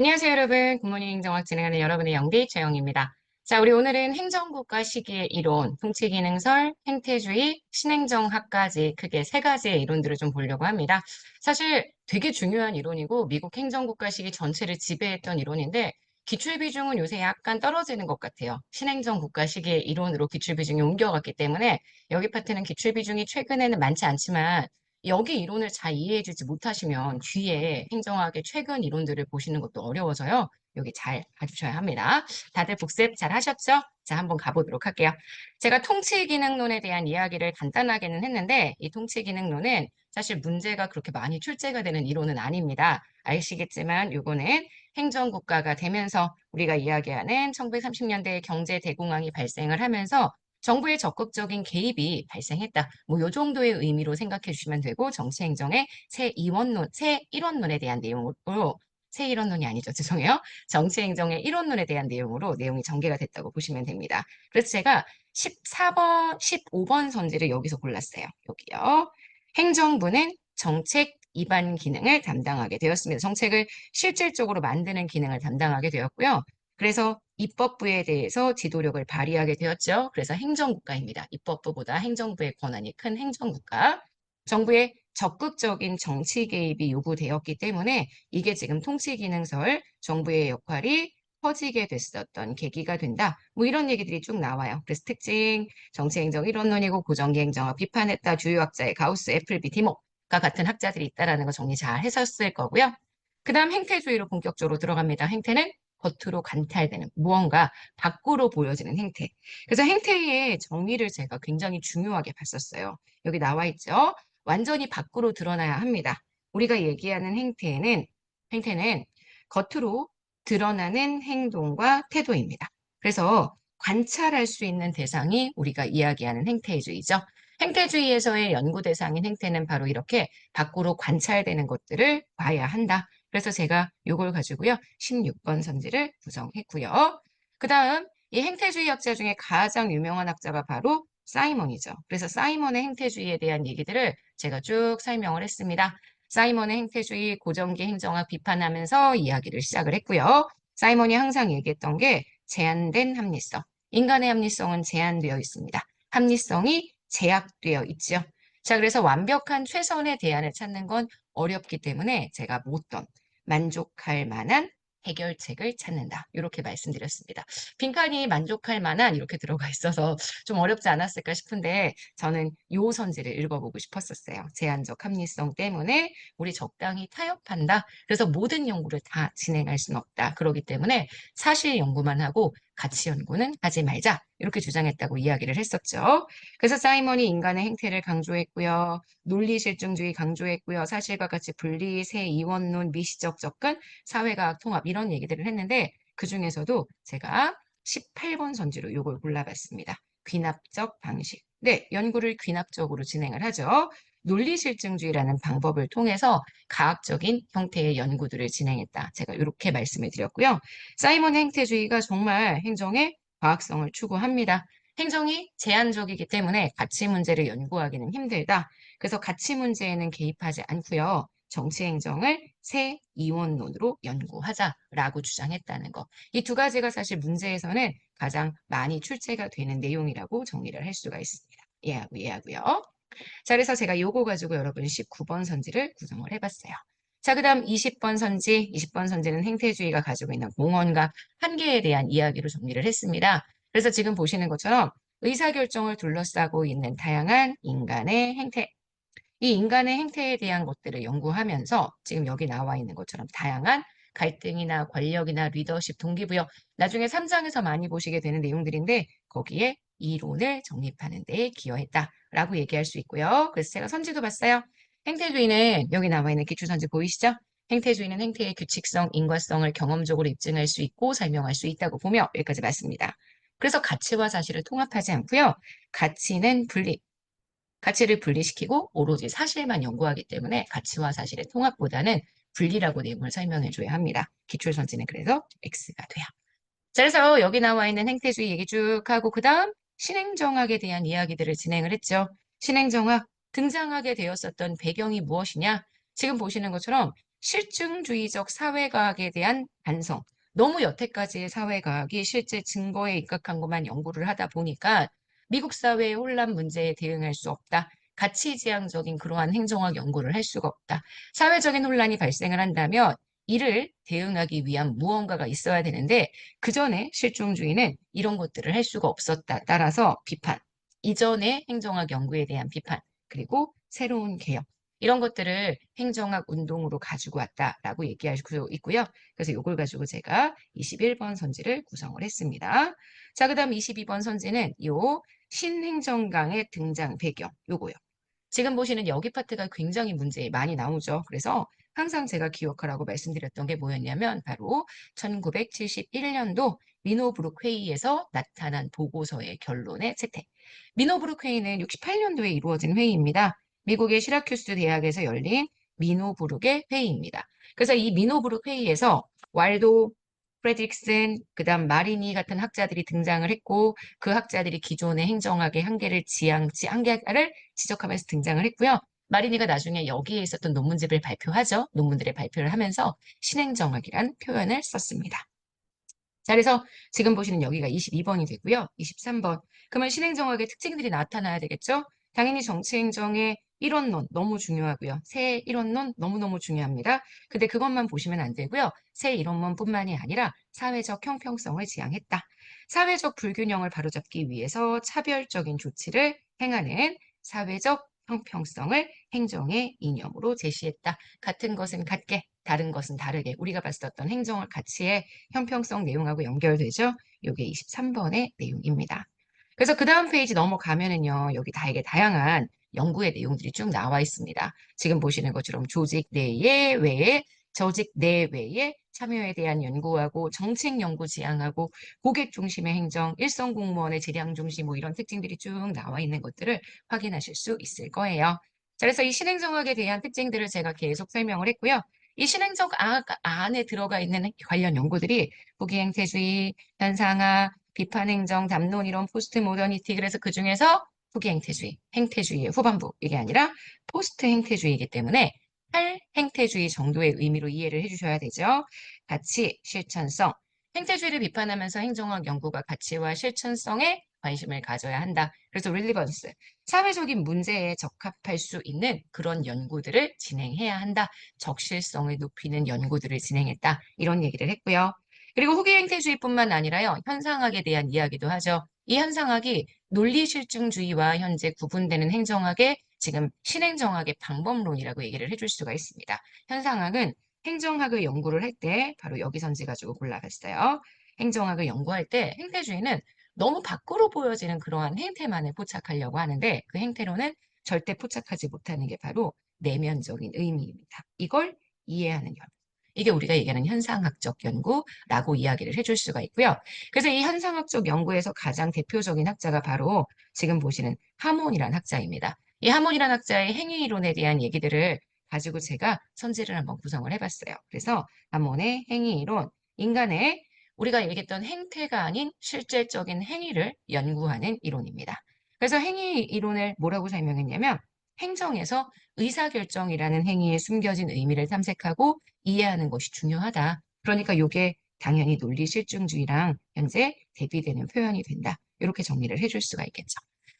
안녕하세요, 여러분. 굿모닝 행정학 진행하는 여러분의 영디 최영입니다. 자, 우리 오늘은 행정국가 시기의 이론, 통치기능설, 행태주의, 신행정학까지 크게 세 가지의 이론들을 좀 보려고 합니다. 사실 되게 중요한 이론이고 미국 행정국가 시기 전체를 지배했던 이론인데 기출 비중은 요새 약간 떨어지는 것 같아요. 신행정국가 시기의 이론으로 기출 비중이 옮겨갔기 때문에 여기 파트는 기출 비중이 최근에는 많지 않지만 여기 이론을 잘 이해해주지 못하시면 뒤에 행정학의 최근 이론들을 보시는 것도 어려워서요. 여기 잘 봐주셔야 합니다. 다들 복습 잘 하셨죠? 자, 한번 가보도록 할게요. 제가 통치기능론에 대한 이야기를 간단하게는 했는데 이 통치기능론은 사실 문제가 그렇게 많이 출제가 되는 이론은 아닙니다. 아시겠지만 요거는 행정국가가 되면서 우리가 이야기하는 1930년대에 경제 대공황이 발생을 하면서 정부의 적극적인 개입이 발생했다. 뭐 요 정도의 의미로 생각해 주시면 되고 정치행정의 새 1원론에 대한 내용으로 새 1원론이 아니죠. 죄송해요. 정치행정의 1원론에 대한 내용으로 내용이 전개가 됐다고 보시면 됩니다. 그래서 제가 14번, 15번 선지를 여기서 골랐어요. 여기요. 행정부는 정책 입안 기능을 담당하게 되었습니다. 정책을 실질적으로 만드는 기능을 담당하게 되었고요. 그래서 입법부에 대해서 지도력을 발휘하게 되었죠. 그래서 행정국가입니다. 입법부보다 행정부의 권한이 큰 행정국가. 정부의 적극적인 정치 개입이 요구되었기 때문에 이게 지금 통치기능설 정부의 역할이 커지게 됐었던 계기가 된다. 뭐 이런 얘기들이 쭉 나와요. 그래서 특징, 정치행정 이론론이고 고정기행정학 비판했다. 주요학자의 가우스, 애플비, 디모가 같은 학자들이 있다라는 거 정리 잘 했었을 거고요. 그 다음 행태주의로 본격적으로 들어갑니다. 행태는 겉으로 관찰되는 무언가 밖으로 보여지는 행태. 그래서 행태의 정의를 제가 굉장히 중요하게 봤었어요. 여기 나와 있죠. 완전히 밖으로 드러나야 합니다. 우리가 얘기하는 행태는 겉으로 드러나는 행동과 태도입니다. 그래서 관찰할 수 있는 대상이 우리가 이야기하는 행태주의죠. 행태주의에서의 연구 대상인 행태는 바로 이렇게 밖으로 관찰되는 것들을 봐야 한다. 그래서 제가 이걸 가지고요. 16번 선지를 구성했고요. 그 다음 이 행태주의 학자 중에 가장 유명한 학자가 바로 사이먼이죠. 그래서 사이먼의 행태주의에 대한 얘기들을 제가 쭉 설명을 했습니다. 사이먼의 행태주의 고정기 행정학 비판하면서 이야기를 시작을 했고요. 사이먼이 항상 얘기했던 게 제한된 합리성. 인간의 합리성은 제한되어 있습니다. 합리성이 제약되어 있죠. 자, 그래서 완벽한 최선의 대안을 찾는 건 어렵기 때문에 제가 묻던 만족할 만한 해결책을 찾는다. 이렇게 말씀드렸습니다. 빈칸이 만족할 만한 이렇게 들어가 있어서 좀 어렵지 않았을까 싶은데 저는 요 선지를 읽어보고 싶었었어요. 제한적 합리성 때문에 우리 적당히 타협한다. 그래서 모든 연구를 다 진행할 수는 없다. 그렇기 때문에 사실 연구만 하고 가치 연구는 하지 말자. 이렇게 주장했다고 이야기를 했었죠. 그래서 사이먼이 인간의 행태를 강조했고요. 논리실증주의 강조했고요. 사실과 가치 분리, 새 이원론, 미시적 접근, 사회과학 통합 이런 얘기들을 했는데 그중에서도 제가 18번 선지로 이걸 골라봤습니다. 귀납적 방식. 네, 연구를 귀납적으로 진행을 하죠. 논리실증주의라는 방법을 통해서 과학적인 형태의 연구들을 진행했다. 제가 이렇게 말씀을 드렸고요. 사이먼 행태주의가 정말 행정의 과학성을 추구합니다. 행정이 제한적이기 때문에 가치 문제를 연구하기는 힘들다. 그래서 가치 문제에는 개입하지 않고요. 정치 행정을 새 이원론으로 연구하자라고 주장했다는 것. 이 두 가지가 사실 문제에서는 가장 많이 출제가 되는 내용이라고 정리를 할 수가 있습니다. 이해하고요. 자, 그래서 제가 요거 가지고 여러분 19번 선지를 구성을 해봤어요. 자, 그 다음 20번 선지, 20번 선지는 행태주의가 가지고 있는 공헌과 한계에 대한 이야기로 정리를 했습니다. 그래서 지금 보시는 것처럼 의사결정을 둘러싸고 있는 다양한 인간의 행태, 이 인간의 행태에 대한 것들을 연구하면서 지금 여기 나와 있는 것처럼 다양한 갈등이나 권력이나 리더십, 동기부여, 나중에 3장에서 많이 보시게 되는 내용들인데 거기에 이론을 정립하는 데 기여했다라고 얘기할 수 있고요. 그래서 제가 선지도 봤어요. 행태주의는 여기 나와 있는 기출선지 보이시죠? 행태주의는 행태의 규칙성, 인과성을 경험적으로 입증할 수 있고 설명할 수 있다고 보며 여기까지 맞습니다. 그래서 가치와 사실을 통합하지 않고요. 가치는 분리, 가치를 분리시키고 오로지 사실만 연구하기 때문에 가치와 사실의 통합보다는 분리라고 내용을 설명해 줘야 합니다. 기출선지는 그래서 X가 돼요. 자, 그래서 여기 나와 있는 행태주의 얘기 쭉 하고 그 다음 신행정학에 대한 이야기들을 진행을 했죠. 신행정학 등장하게 되었었던 배경이 무엇이냐? 지금 보시는 것처럼 실증주의적 사회과학에 대한 반성. 너무 여태까지의 사회과학이 실제 증거에 입각한 것만 연구를 하다 보니까 미국 사회의 혼란 문제에 대응할 수 없다. 가치지향적인 그러한 행정학 연구를 할 수가 없다. 사회적인 혼란이 발생을 한다면 이를 대응하기 위한 무언가가 있어야 되는데 그 전에 실존주의는 이런 것들을 할 수가 없었다. 따라서 비판, 이전의 행정학 연구에 대한 비판, 그리고 새로운 개혁, 이런 것들을 행정학 운동으로 가지고 왔다라고 얘기할 수 있고요. 그래서 이걸 가지고 제가 21번 선지를 구성을 했습니다. 자, 그 다음 22번 선지는 요 신행정강의 등장 배경, 요거요. 지금 보시는 여기 파트가 굉장히 문제에 많이 나오죠. 그래서 항상 제가 기억하라고 말씀드렸던 게 뭐였냐면 바로 1971년도 미노브룩 회의에서 나타난 보고서의 결론의 채택. 미노브룩 회의는 68년도에 이루어진 회의입니다. 미국의 시라큐스 대학에서 열린 미노브룩의 회의입니다. 그래서 이 미노브룩 회의에서 왈도, 프레드릭슨, 그다음 마리니 같은 학자들이 등장을 했고 그 학자들이 기존의 행정학의 한계를 지적하면서 등장을 했고요. 마리니가 나중에 여기에 있었던 논문집을 발표하죠. 논문들의 발표를 하면서 신행정학이란 표현을 썼습니다. 자, 그래서 지금 보시는 여기가 22번이 되고요. 23번. 그러면 신행정학의 특징들이 나타나야 되겠죠? 당연히 정치행정의 일원론 너무 중요하고요. 새 일원론 너무너무 중요합니다. 근데 그것만 보시면 안 되고요. 새 일원론뿐만이 아니라 사회적 형평성을 지향했다. 사회적 불균형을 바로잡기 위해서 차별적인 조치를 행하는 사회적 형평성을 행정의 이념으로 제시했다. 같은 것은 같게, 다른 것은 다르게 우리가 봤었던 행정을 가치의 형평성 내용하고 연결되죠. 이게 23번의 내용입니다. 그래서 그 다음 페이지 넘어가면은요. 여기 이게 다양한 연구의 내용들이 쭉 나와 있습니다. 지금 보시는 것처럼 조직 내에 외에 조직 내외에 참여에 대한 연구하고 정책 연구 지향하고 고객 중심의 행정, 일선 공무원의 질량 중심 뭐 이런 특징들이 쭉 나와 있는 것들을 확인하실 수 있을 거예요. 자, 그래서 이 신행정학에 대한 특징들을 제가 계속 설명을 했고요. 이 신행정학 안에 들어가 있는 관련 연구들이 후기행태주의, 현상학, 비판행정, 담론이론, 포스트 모더니티. 그래서 그 중에서 후기행태주의, 행태주의의 후반부 이게 아니라 포스트 행태주의이기 때문에 탈행태주의 정도의 의미로 이해를 해주셔야 되죠. 가치, 실천성. 행태주의를 비판하면서 행정학 연구가 가치와 실천성에 관심을 가져야 한다. 그래서 릴리번스, 사회적인 문제에 적합할 수 있는 그런 연구들을 진행해야 한다. 적실성을 높이는 연구들을 진행했다. 이런 얘기를 했고요. 그리고 후기 행태주의뿐만 아니라요. 현상학에 대한 이야기도 하죠. 이 현상학이 논리실증주의와 현재 구분되는 행정학의 지금 신행정학의 방법론이라고 얘기를 해줄 수가 있습니다. 현상학은 행정학을 연구를 할 때 바로 여기 선지 가지고 골라봤어요. 행정학을 연구할 때 행태주의는 너무 밖으로 보여지는 그러한 행태만을 포착하려고 하는데 그 행태로는 절대 포착하지 못하는 게 바로 내면적인 의미입니다. 이걸 이해하는 연구. 이게 우리가 얘기하는 현상학적 연구라고 이야기를 해줄 수가 있고요. 그래서 이 현상학적 연구에서 가장 대표적인 학자가 바로 지금 보시는 하몬이라는 학자입니다. 이 하몬이라는 학자의 행위이론에 대한 얘기들을 가지고 제가 선지를 한번 구성을 해봤어요. 그래서 하몬의 행위이론, 인간의 우리가 얘기했던 행태가 아닌 실질적인 행위를 연구하는 이론입니다. 그래서 행위 이론을 뭐라고 설명했냐면 행정에서 의사결정이라는 행위에 숨겨진 의미를 탐색하고 이해하는 것이 중요하다. 그러니까 이게 당연히 논리실증주의랑 현재 대비되는 표현이 된다. 이렇게 정리를 해줄 수가 있겠죠.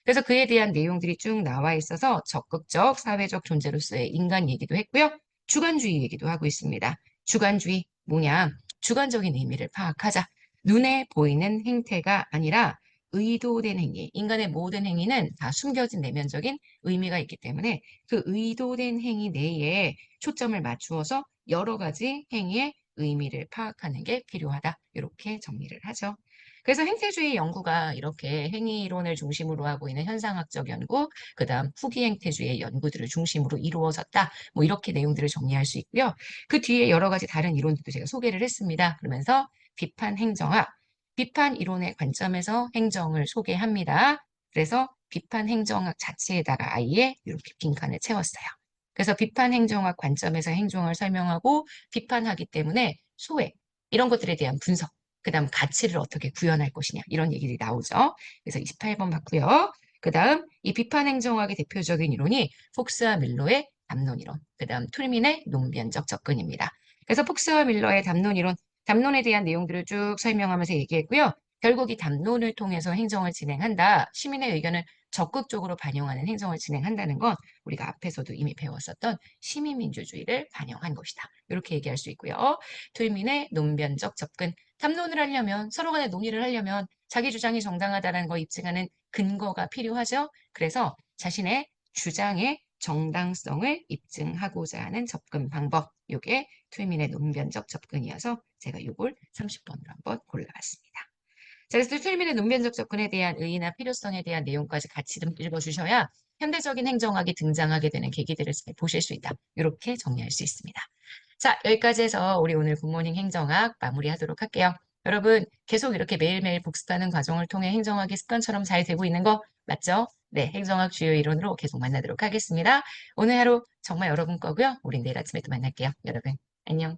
그래서 그에 대한 내용들이 쭉 나와 있어서 적극적 사회적 존재로서의 인간 얘기도 했고요. 주관주의 얘기도 하고 있습니다. 주관주의 뭐냐? 주관적인 의미를 파악하자. 눈에 보이는 행태가 아니라 의도된 행위. 인간의 모든 행위는 다 숨겨진 내면적인 의미가 있기 때문에 그 의도된 행위 내에 초점을 맞추어서 여러 가지 행위의 의미를 파악하는 게 필요하다. 이렇게 정리를 하죠. 그래서 행태주의 연구가 이렇게 행위이론을 중심으로 하고 있는 현상학적 연구, 그 다음 후기 행태주의 연구들을 중심으로 이루어졌다. 뭐 이렇게 내용들을 정리할 수 있고요. 그 뒤에 여러 가지 다른 이론들도 제가 소개를 했습니다. 그러면서 비판 행정학, 비판 이론의 관점에서 행정을 소개합니다. 그래서 비판 행정학 자체에다가 아예 이렇게 빈칸을 채웠어요. 그래서 비판 행정학 관점에서 행정을 설명하고 비판하기 때문에 소외, 이런 것들에 대한 분석, 그 다음 가치를 어떻게 구현할 것이냐 이런 얘기들이 나오죠. 그래서 28번 봤고요. 그 다음 이 비판 행정학의 대표적인 이론이 폭스와 밀로의 담론 이론, 그다음 툴민의 논변적 접근입니다. 그래서 폭스와 밀러의 담론 이론, 담론에 대한 내용들을 쭉 설명하면서 얘기했고요. 결국 이 담론을 통해서 행정을 진행한다. 시민의 의견을 적극적으로 반영하는 행정을 진행한다는 건 우리가 앞에서도 이미 배웠었던 시민민주주의를 반영한 것이다. 이렇게 얘기할 수 있고요. 툴민의 논변적 접근. 담론을 하려면 서로 간에 논의를 하려면 자기 주장이 정당하다는 걸 입증하는 근거가 필요하죠. 그래서 자신의 주장의 정당성을 입증하고자 하는 접근 방법. 이게 툴민의 논변적 접근이어서 제가 이걸 30번으로 한번 골라봤습니다. 자, 그래서 툴민의 논변적 접근에 대한 의의나 필요성에 대한 내용까지 같이 좀 읽어주셔야 현대적인 행정학이 등장하게 되는 계기들을 잘 보실 수 있다. 이렇게 정리할 수 있습니다. 자, 여기까지 해서 우리 오늘 굿모닝 행정학 마무리하도록 할게요. 여러분, 계속 이렇게 매일매일 복습하는 과정을 통해 행정학이 습관처럼 잘 되고 있는 거 맞죠? 네, 행정학 주요 이론으로 계속 만나도록 하겠습니다. 오늘 하루 정말 여러분 거고요. 우린 내일 아침에 또 만날게요. 여러분, 안녕.